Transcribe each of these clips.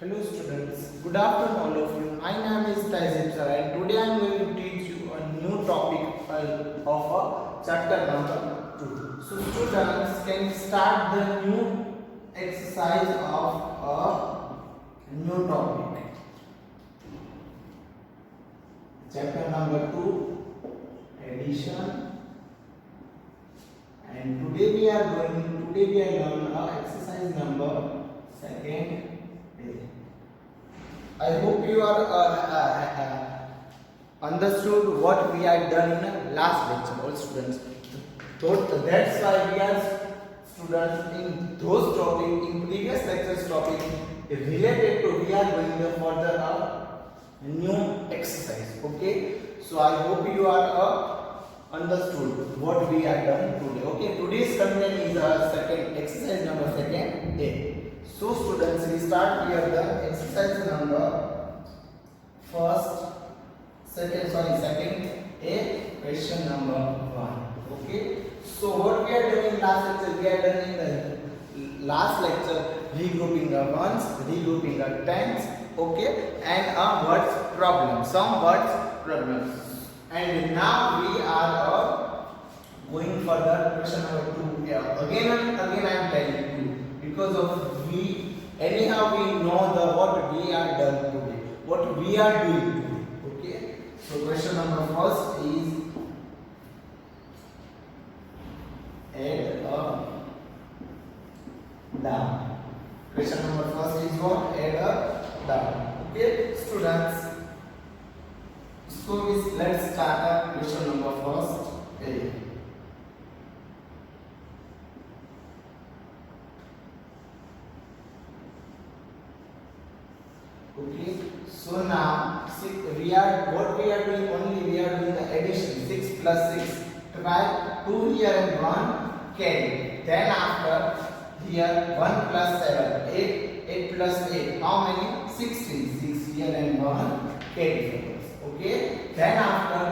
Hello students, good afternoon all of you. My name is Taizib sir and today I am going to teach you a new topic of a chapter number 2. So students can start the new exercise of a new topic. Chapter number 2, addition, and today we are learn exercise number second. I hope you are understood what we had done in the last lecture, all students. So that's why we are students in those topic, in previous lectures topic related to we are going to further a new exercise. Okay, so I hope you are understood what we have done today. Okay, today's content is second exercise number second A. So students, we start here the exercise number second A, question number 1. Okay. So what we are doing in last lecture, we are done in the last lecture regrouping the ones, regrouping the tens, okay, and a words problem, some words problems. And now we are going further question number 2. Again and again I am telling you, because of we anyhow we know the what we are done today, what we are doing today. Okay, so question number first is add a down. Question number first is what? Add a down. Okay students, so let's start question number first A. Okay, so now we are doing only we are doing the addition 6 plus 6 12, 2 here and 1 carry. Then after here 1 plus 7 8, 8 plus 8 how many? 16, 6 here and 1 carry. Okay, then after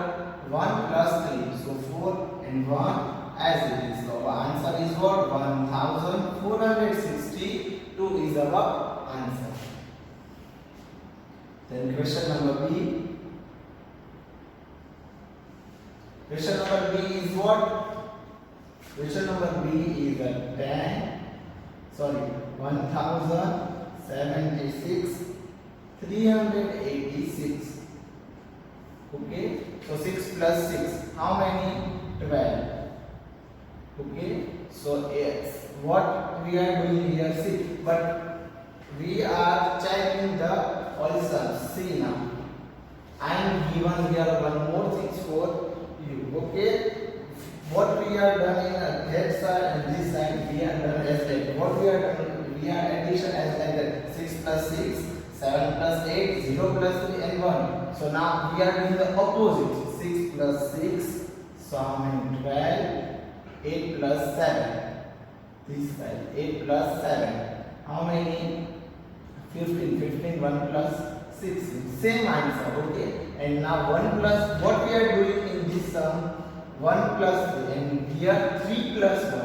1 plus 3 so 4 and 1 as it is. So our answer is what? 1462 is our answer. Then question number B. Question number B is what? Question number B is a 1076 386. Okay, so 6 plus 6 how many? 12. Okay, so yes, what we are doing here 6, but we are checking the also see now. I am given here one more thing for you. Okay, what we are done in that side and this side we are done as that. What we are done, we are addition as like that. 6 plus 6, 7 plus 8, 0 plus 3 and 1. So now we are doing the opposite. 6 plus 6, so how many? 12. 8 plus 7. This side 8 plus 7. How many? 15, 15, 1 plus 16. Same answer, okay? And now 1 plus, what we are doing in this sum? 1 plus 3 and here 3 plus 1.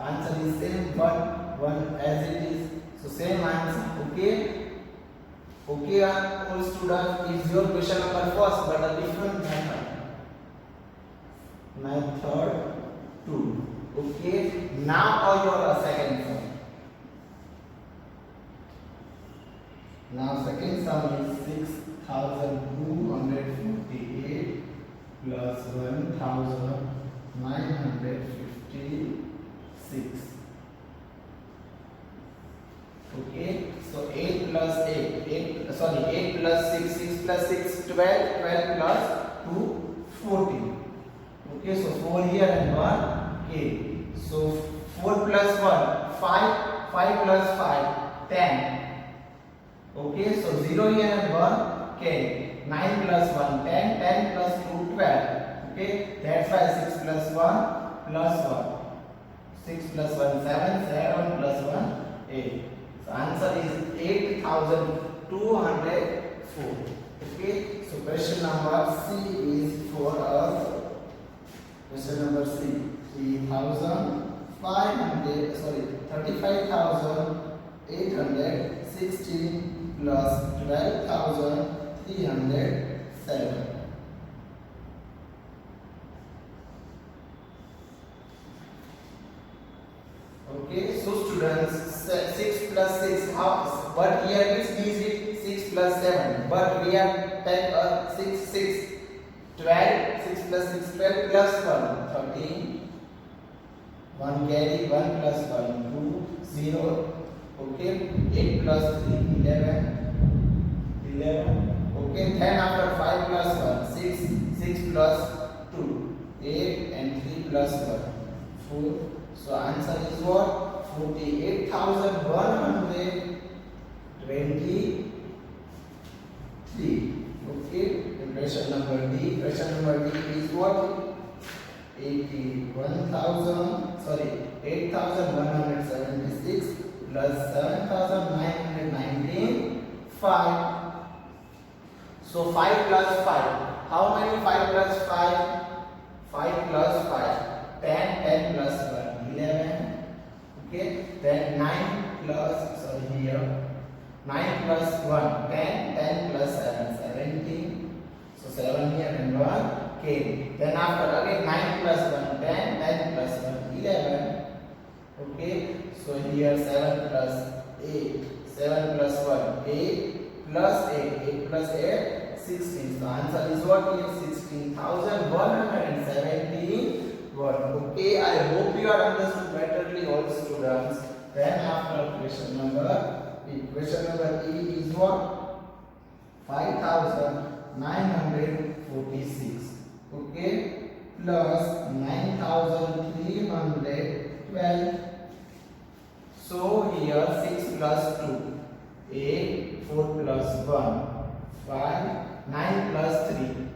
Answer is same, 1 as it is. So same answer, okay? Okay, all students, is your question number first, but a different method. Method 2. Okay, now your second sum. Now second sum is 6248 plus 1956. Okay, so 8 plus 8 plus 6, 6 plus 6 12, 12 plus 2 14. Okay, so 4 here and 1 8. So 4 plus 1 5, 5 plus 5 10. Okay, so 0 here and 1 carry. 9 plus 1 10, 10 plus 2 12. Okay, that's why 6 plus 1 plus 1. 6 plus 1 7, 7 plus 1 8. So answer is 8204. Okay, so question number C is for us. Question number C, 35,816 plus 12,307. Okay, so students, 6 plus 6, how? But here is easy, 6 plus 7. But we have take 6, 12, 6 plus 6, 12 plus 1, 13. 1 carry, 1 plus 1, 2, 0. Okay, 8 plus 3, 11. Okay, then after 5 plus 1, 6 plus 2, 8, and 3 plus 1, 4. So answer is what? 48,123. Okay, and question number D. Question number D is what? 8,176 plus 7,919, 5. So 5 plus 5. How many 5 plus 5? 5 plus 5. 10, 10 plus 1, 11. Okay, then 9 plus, sorry here, 9 plus 1, 10, 10 plus 7, 17. So 7 here and 1 came. Then after again 9 plus 1, 10, 10 plus 1, 11. Okay, so here 7 plus 8, 7 plus 1, 8 plus 8, 8 plus 8, 16. So answer is what here? 16,171. Okay, I hope you are understood betterly, all students. Then after question number E. Question number E is what? 5,946. Okay, plus 9,312. So here 6 plus 2, 8, 4 plus 1, 5, 9 plus 3,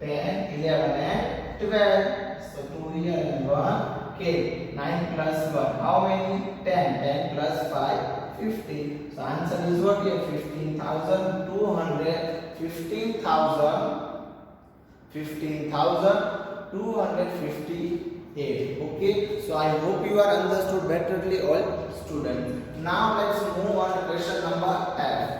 10, 11 and 12. So 2 here and 1 came. 9 plus 1. How many? 10. 10 plus 5, 15. So answer is what here? 15,258. Okay. So I hope you are understood betterly, all students. Now let's move on to question number F.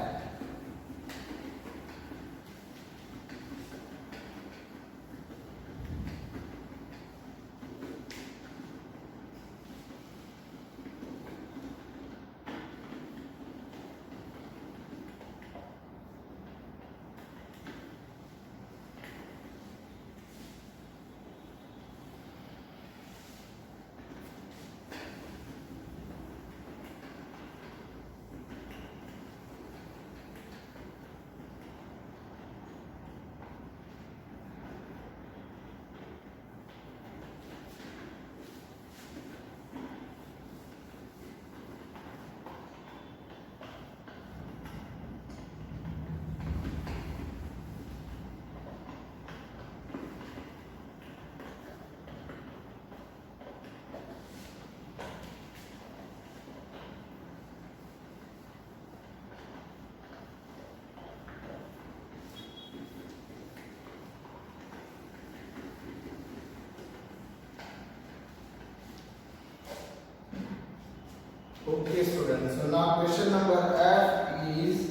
Okay, students. So now question number F is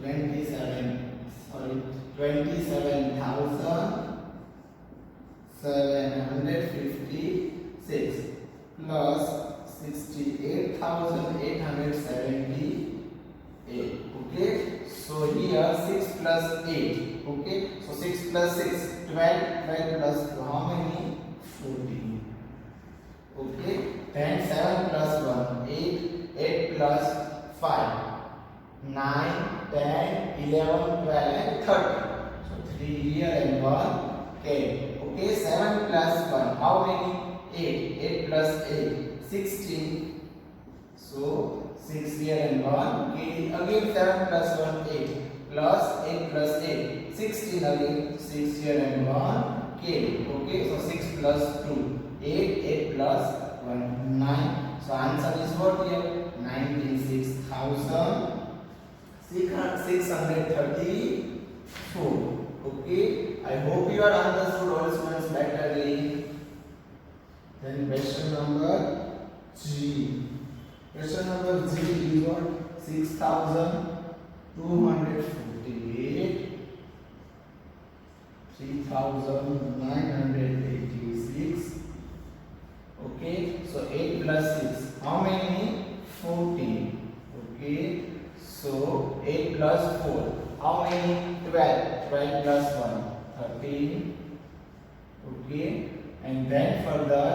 27,756 plus 68,878. Okay, so here 6 plus 8. Okay, so 6 plus 6, 12, 12 plus 2, how many? 14. Okay, then 7 plus 1, 8, 8 plus 5, 9, 10, 11, 12 and 30. So 3 here and 1 came. Okay, 7 plus 1, how many? 8, 8 plus 8, 16. So 6 here and 1 came. Again 7 plus 1, 8 plus 8 plus 8, 16 again. 6 here and 1 came. Okay, so 6 plus 2, 8 plus 1, 9. So answer is what here? 96,634. Okay, I hope you are understood, all students, betterly. Then question number G. Question number G is what? 6,248, 3,986. Okay, so 8 plus 6. How many? 14. Okay, so 8 plus 4. How many? 12. 12 plus 1. 13. Okay, and then further,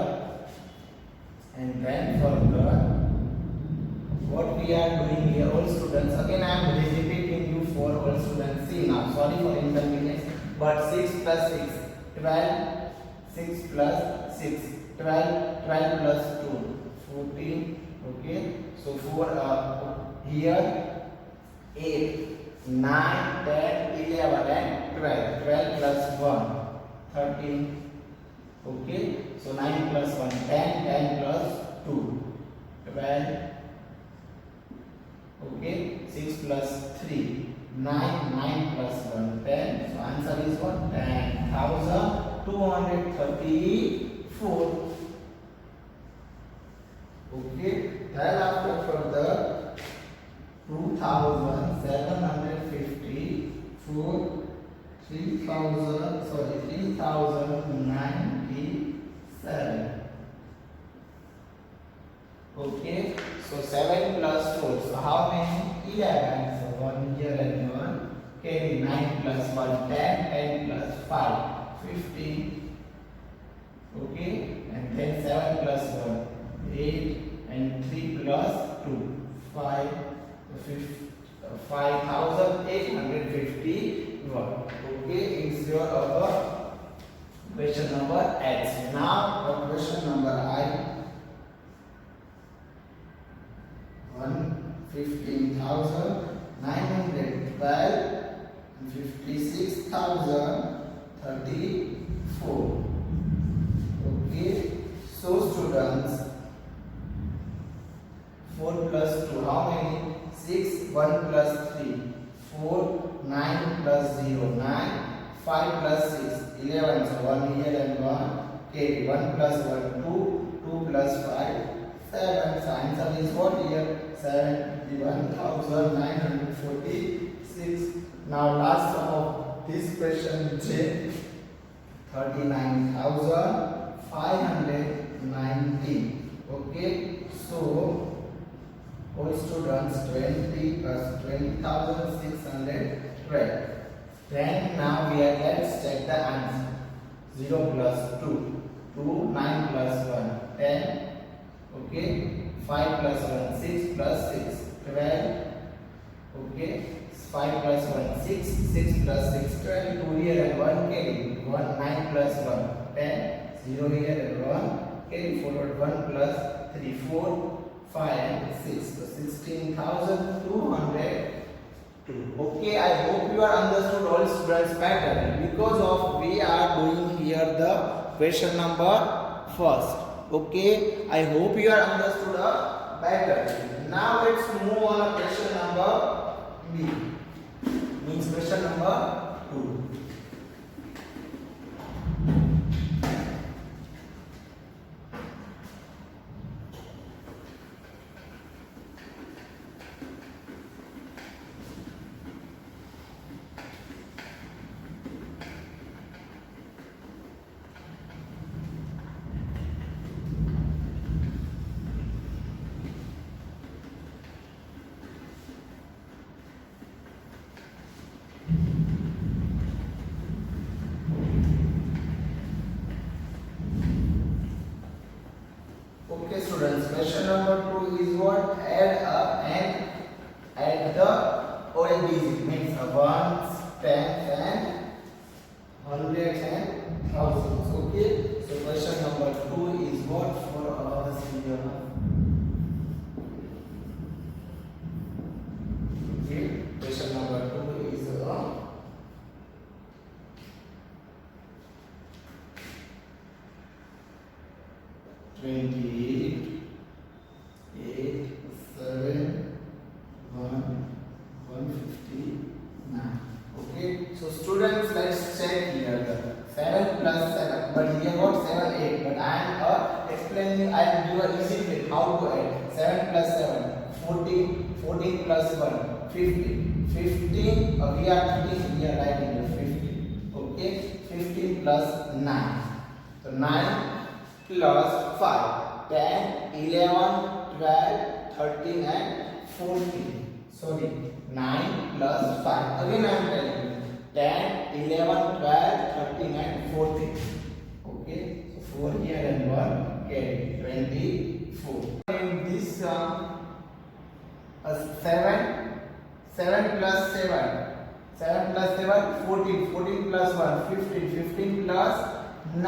what we are doing here, all students, again I am repeating you for all students. See now, sorry for inconvenience, but 6 plus 6, 12, 6 plus 6, 12, 12 plus 2, 14. Okay, so for here 8, 9, 10, 11 and 12. 12 plus 1, 13. Okay, so 9 plus 1, 10, 10 plus 2, 12. Okay, 6 plus 3, 9, 9 plus 1, 10. So answer is what? 10,234. Okay, then after further 2,754, 3,097. Okay, so 7 plus 4. So how many? 11. So 1 here and 1. Carry 9 plus 1, 10. 10 plus 5, 15. Okay, and then 7 plus 1, 8. And 3 plus 2, 5. 5,851. Okay, is your question number X. Now question number I. 15,912 and 56,034. Okay, so students, 4 plus 2, how many? 6, 1 plus 3, 4, 9 plus 0, 9, 5 plus 6, 11. So 1 here and 1. Okay, 1 plus 1, 2, 2 plus 5, 7. So answer is what here? 71,946. Now last sum of this question J, 39,590. Okay, so all students, 20 plus 20,612. Then now let's check the answer. 0 plus 2, 2, 9 plus 1, 10. Okay, 5 plus 1, 6 plus 6, 12. Okay, 5 plus 1, 6, 6 plus 6, 12. 2 here and 1 carry. 1, 9 plus 1, 10. 0 here and 1 carry forward. 1 plus 3, 4, 5 and 6. So 16,202. Okay, I hope you are understood all students better, because of we are doing here the question number first. Okay, I hope you are understood better. Now let's move on to question number B. Means question number 2. Okay students, question number 2 is what? Add up and add the odd digit, means ones, tens and hundreds and thousands. Okay, so question number 2 is what for us here? Okay, question number 2 is 28, 14 plus 1, 15. 15, we are putting here writing here 15. Okay, 15 plus 9. So 9 plus 5, 10, 11, 12, 13 and 14. Sorry, 9 plus 5. Again I am telling you. 10, 11, 12, 13 and 14. Okay, so 4 here and 1 carry 24. In this 7 plus 7. 7 plus 7, 14. 14 plus 1, 15. 15 plus 9.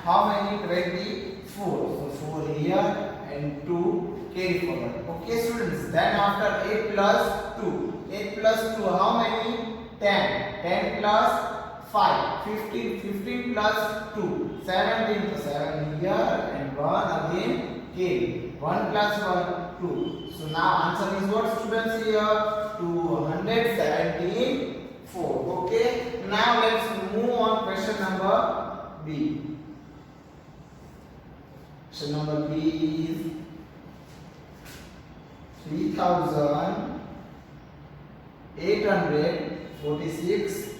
How many? 24. So 4 here and 2 carry forward. Okay, students. Then after 8 plus 2. 8 plus 2, how many? 10. 10 plus 5. 15. 15 plus 2. 17. So 7 here and 1 again carry. 1 plus 1, 2. So now answer is what, students, here? 274. Okay. Now let's move on question number B. Question number B is 3846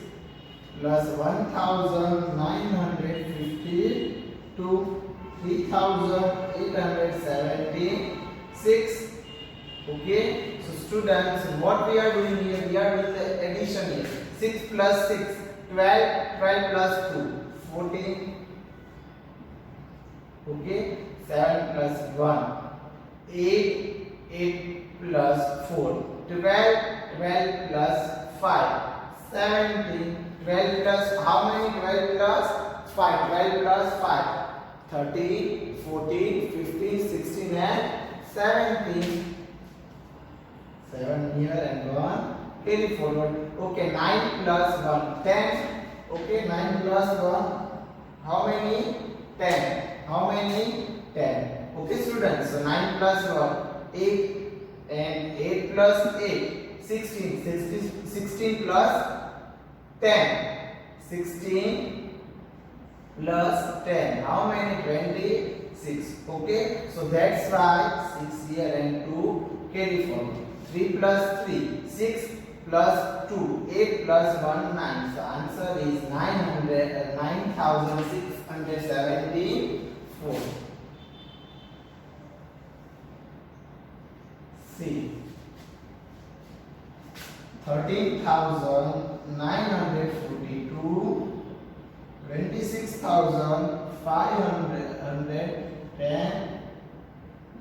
plus 1952 3876. Okay, so students, what we are doing here, we are doing the addition here. 6 plus 6, 12, 12 plus 2, 14. Okay, 7 plus 1, 8, 8 plus 4, 12, 12 plus 5, 17, 12 plus, how many? 12 plus 5, 12 plus 5, 13, 14, 15, 16 and 17. 7 here and 1 carry forward. Okay, 9 plus 1, 10. Okay, 9 plus 1, how many? 10. How many? 10. Okay, students, so 9 plus 1, 8 and 8 plus 8, 16. 16 plus 10. 16 plus 10. How many? 26. Okay, so that's why 6 here and 2 carry forward. 3 plus 3, 6 plus 2, 8 plus 1, 9. So answer is 9674. C. 13,942, 26,510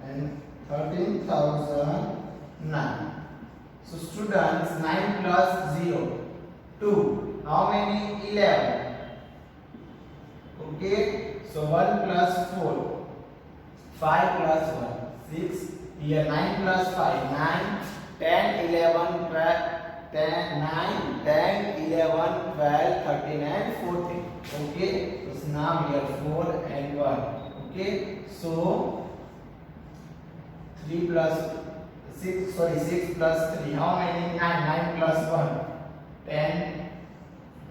and 13,009. So students, 9 plus 0, 2. How many? 11. Okay, so 1 plus 4, 5 plus 1, 6. Here 9 plus 5, 9, 10, 11, 12, 10, 9, 10, 11, 12, 13 and 14. Okay, so now here 4 and 1. Okay, so 3 plus 6, sorry, 6 plus 3, how many? 9, 9 plus 1, 10.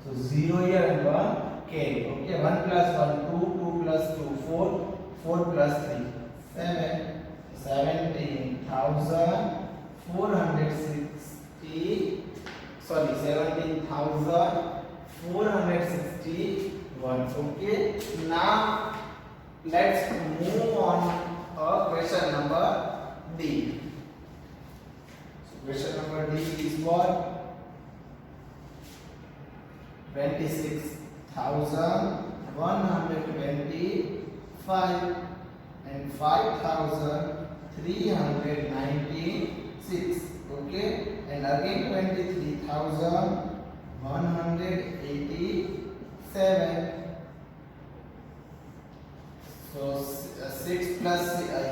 So 0 here and 1 carry. Okay, 1 plus 1, 2, 2 plus 2, 4, 4 plus 3, 7. 17,460, sorry, 17,461. Okay, now let's move on question number D. So question number D is what? 26,125 and 5,396. Okay, and again 23,187. So 6 plus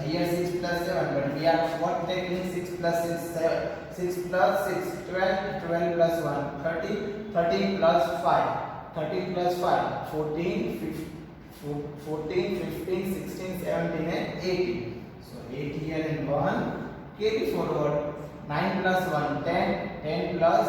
here 6 plus 7, but we are what taking? 6 plus 6, 7. 6 plus 6, 12. 12 plus 1, 30. 30 plus 5, 30 plus 5, 14, 15. 14, 15, 16, 17 and 18. So 8 here and 1 carry forward. 9 plus 1, 10. 10 plus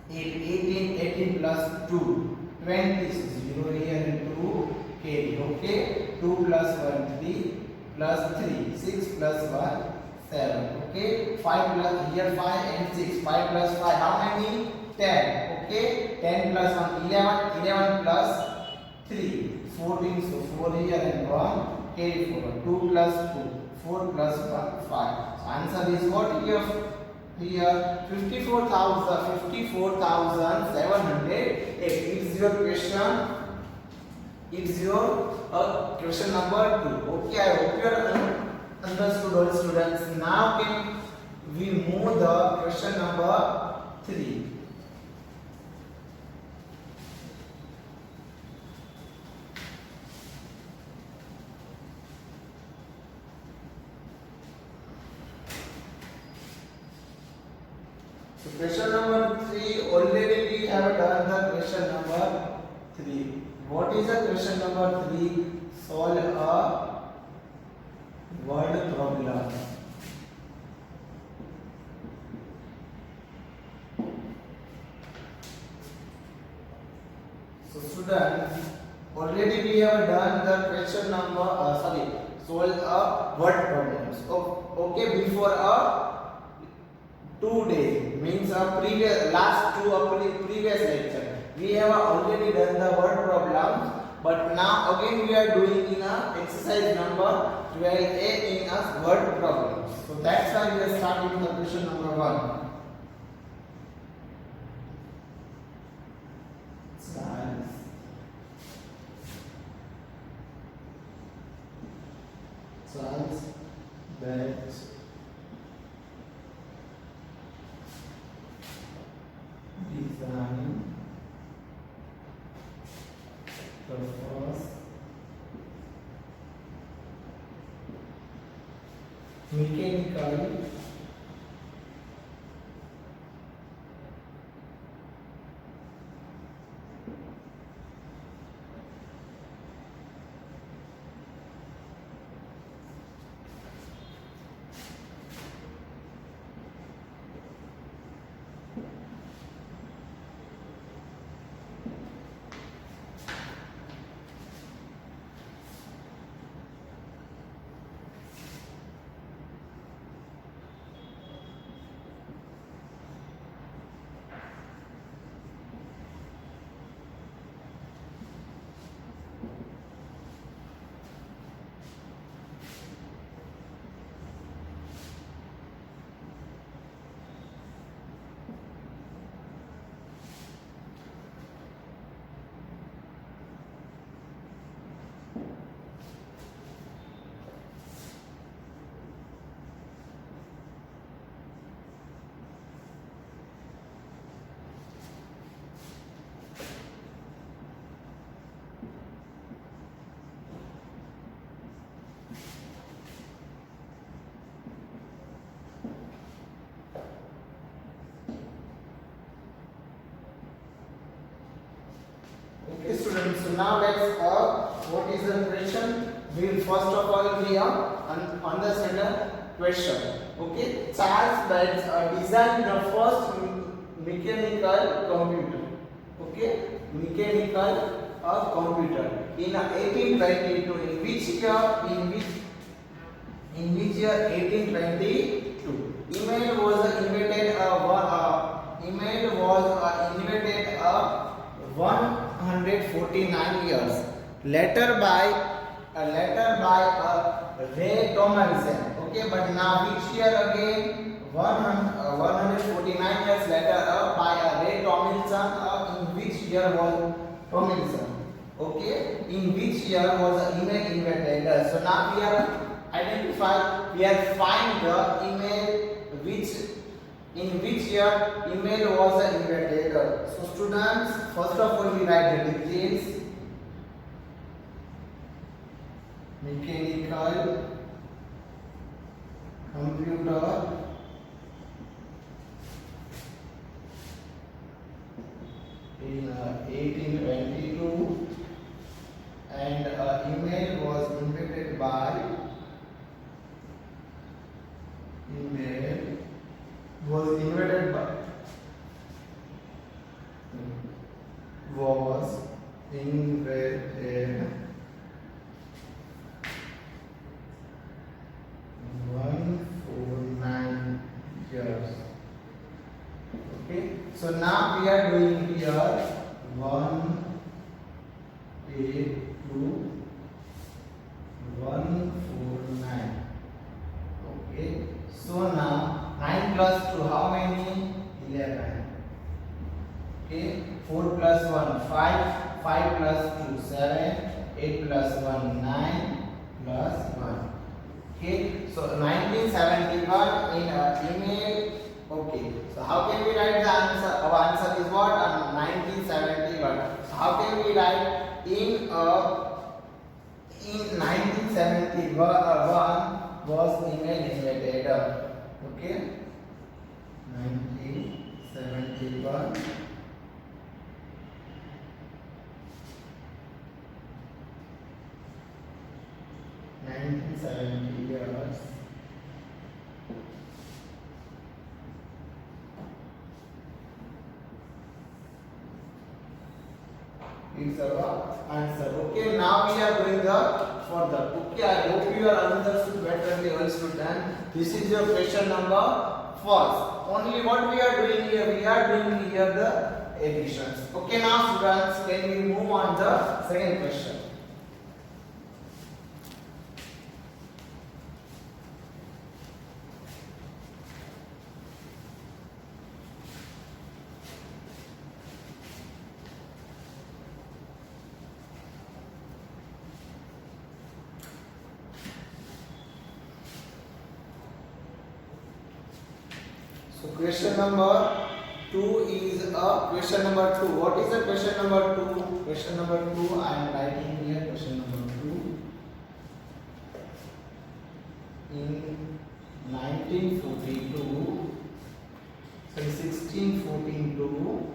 8, 18. 18 plus 2, 20. So 0 here and 2 carry. Okay, 2 plus 1, 3 plus 3, 6 plus 1, 7. Okay, 5 plus here 5 and 6. 5 plus 5. How many? 10. Okay, 10 plus 1 11. 11 plus 3 14. So 4 here and 1 carry forward. 2 plus 2 4 plus 1 5. So answer is what here? Here 54,708. It's your question. It's your question number 2. Okay, I hope you are understood all students. Now can we move the question number 3. So question number 3, already we have done the question number 3. What is the question number 3? Solve a word problem. So students, already we have done the question number solve a word problems. Okay, before a 2 days means a previous last two previous lecture we have already done the word problems, but now again we are doing in a exercise number 12a in a word problems. So that's why we are starting the question number 1. Science that design the first mechanical Okay students, so now let's what is the question? We will first of all we understand the question. Okay, Charles Babbage designed the first mechanical computer. Okay, mechanical computer in 1822. In which year? In which year? 1822. Email was invented. Email was invented 149 years later by Ray Tomlinson. Okay, but now which year again? 149 years later by Ray Tomlinson. In which year was Tomlinson? Okay, in which year was the email invented? So now we are find the email in which year email was invented. So students, first of all we write the details. Mechanical computer in 1822 and email was invented by was invented by Okay, so now we are doing here 1 8 2 1 4 9. Okay, so now 9 plus 2, how many? 11. Okay, 4 plus 1 5, 5 plus 2 7, 8 plus 1 9 plus 1. Okay, so 1971 in email. Okay, so how can we write the answer? Our answer is what? 1971. So how can we write in 1971 was email invented? Okay, 1971. 1970 years. Is our answer. Okay, now we are going the further. Okay, I hope you are understood better, all student. This is your question number first. Only what we are doing here, we are doing here the additions. Okay, now students, can we move on the second question? So question number 2 is a question number 2. What is the question number 2? Question number 2, I am writing here question number 2. In 1942, so 1642,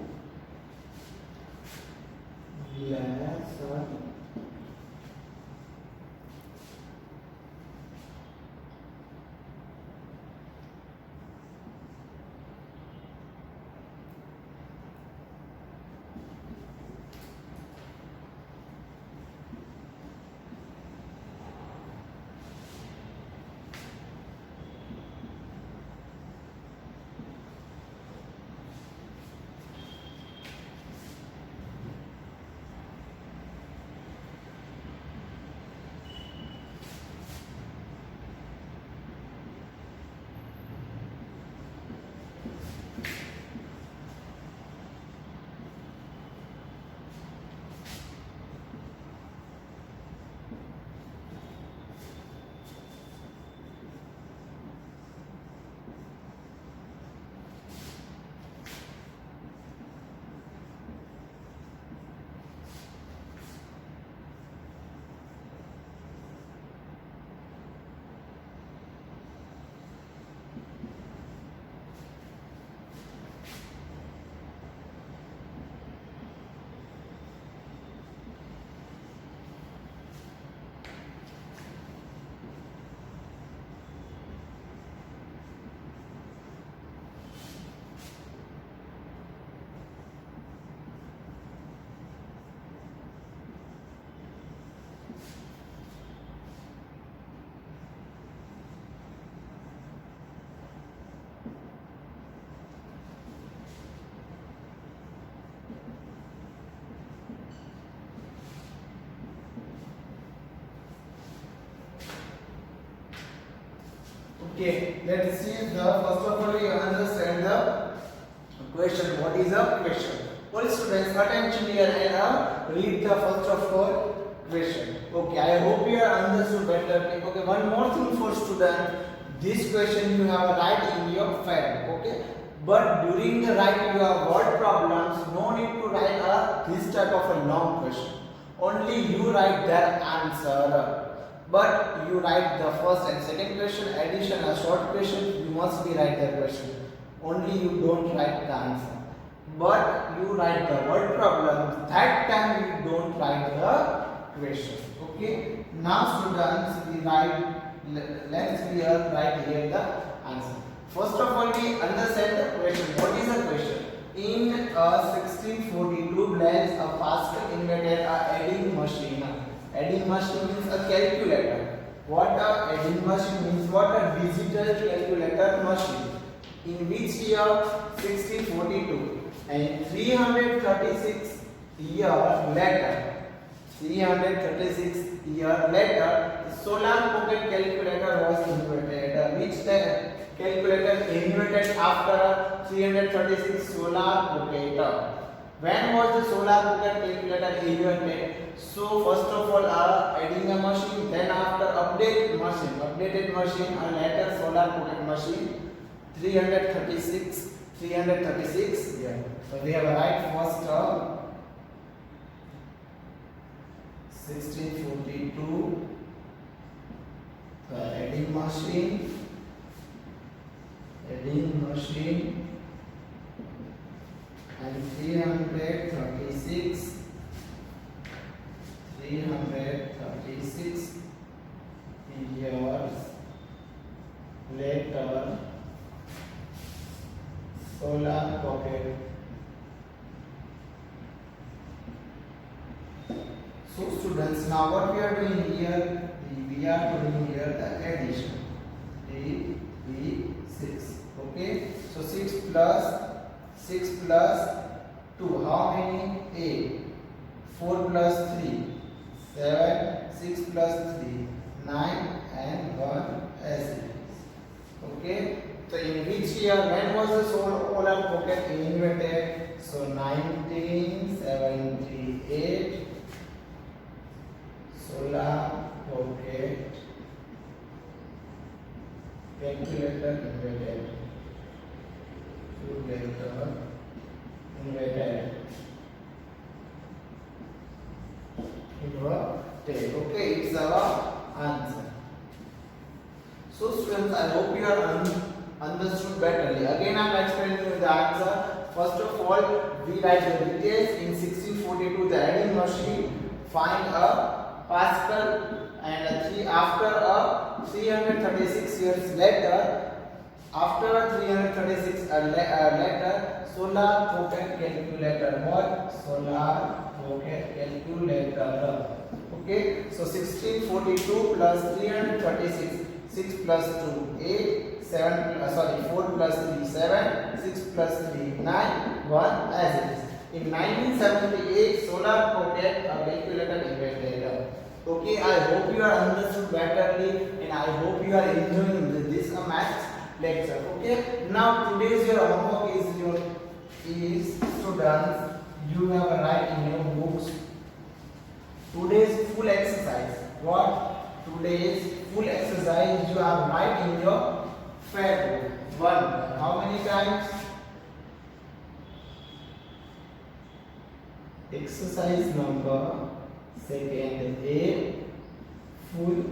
okay, let's see the first of all you understand the question. What is a question? All students attention here and read the first of all question. Okay, I hope you are understood better. Okay, one more thing for student. This question you have write in your file. Okay, but during the write your word problems, no need to write this type of a long question. Only you write their answer. But you write the first and second question, addition a short question, you must be write the question. Only you don't write the answer. But you write the word problem, that time you don't write the question. Okay. Now students, we write, let's write here the answer. First of all, we understand the question. What is the question? In 1642, Blaise Pascal invented a adding machine. Adding machine means a calculator. What a adding machine means? What a digital calculator machine. In which year? 1642. And 336 years later, 336 years later, the solar pocket calculator was invented. Which calculator invented after 336 solar pocket? When was the solar pocket calculator invented? So first of all, adding a machine, then after updated machine, and later solar pocket machine. 336. Yeah. So we have right first term. 1642. Adding machine. And 336 years later, solar pocket. So students, now what we are doing here? We are doing here the addition. 6. Okay. So 6 plus 2. How many? 8. 4 plus 3. 7. 6 plus 3. 9 and 1 as it is. Okay. So in which year? When was the solar pocket invented? So 1978. Solar pocket calculator invented. Okay, it's our answer. So students, I hope you are understood betterly. Again, I am explaining you the answer. First of all, we write the details. In 1642, the adding machine find a Pascal, and after 336 years later, later, solar pocket calculator. What? Solar pocket calculator. Okay, so 1642 plus 336, 6 plus 2, 8, 4 plus 3, 7, 6 plus 3, 9, 1 as it is. In 1978, solar pocket calculator invented. Okay, I hope you are understood betterly, and I hope you are enjoying this maths lecture. Okay, now today's your homework is students, you have a write in your books today's full exercise. What? Today's full exercise you have write in your fair book. 1. How many times? Exercise number second, a full